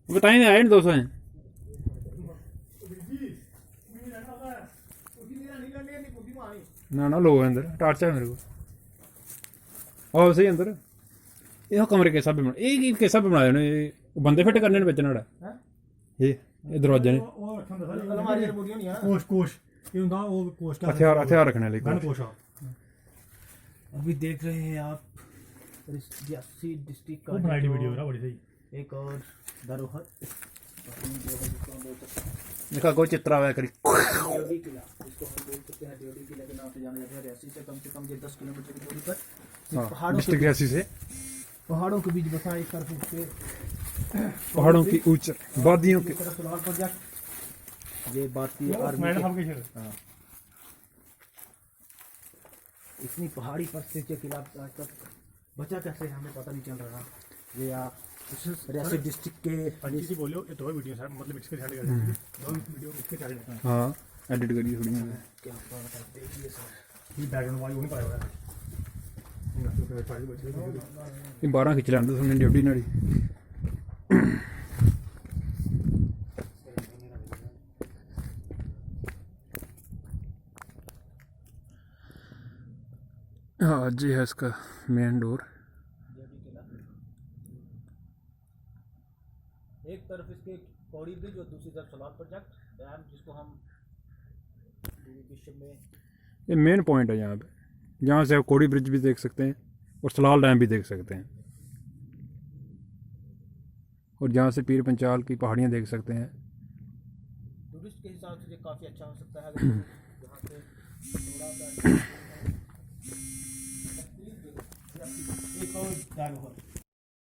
बताइए आए ना 200 हैं ना लो अंदर टार्च है मेरे को और सही अंदर ये कमरे के सब एक कैसा बनाए ने बंदे फिट करने ने बेचना ये दरवाजे ने हथियार हथियार रखने लिए अभी देख रहे हैं आप रियासी डिस्ट्रिक्ट का वीडियो ना बड़ी सही एक और धरोहर देखा कोई चित्रा हुआ करी ड्योडी किला, इसको हम बोल सकते हैं ड्योडी किला के नाम से जाना जाता है। रियासी से कम ये 10 किलोमीटर की दूरी पर डिस्ट्रिक्ट रियासी से पहाड़ों के बीच बसा एक तरफ से पहाड़ों की ऊंच वादियों की तरफ सोलार प्रोजेक्ट, ये भारतीय आर्मी हाँ इतनी पहाड़ी पर से जो किला आज तक बचा कैसे हमें पता नहीं चल रहा। ये आप रियासी डिस्ट्रिक्ट के पंडित जी बोलो ये दो वीडियो सर मतलब इसके साइड कर दो वीडियो इसके साइड में हाँ एडिट करिए थोड़ी क्या पता देखिए सर ये बैकग्राउंड वाली वो नहीं पाया हुआ ये 12 खिंच लाते तुमने ड्यूटी नाड़ी हाँ जी है इसका मेन डोर। एक तरफ इसके पौड़ी ब्रिज और दूसरी तरफ सोलार प्रोजेक्ट डैम जिसको हम विश्व में ये मेन पॉइंट है यहाँ पे जहाँ से आप कोड़ी ब्रिज भी देख सकते हैं और सलाल डैम भी देख सकते हैं और जहाँ से पीर पंचाल की पहाड़ियाँ देख सकते हैं। टूरिस्ट के हिसाब से ये काफ़ी अच्छा हो सकता है अगर यहाँ पे थोड़ा सा एक और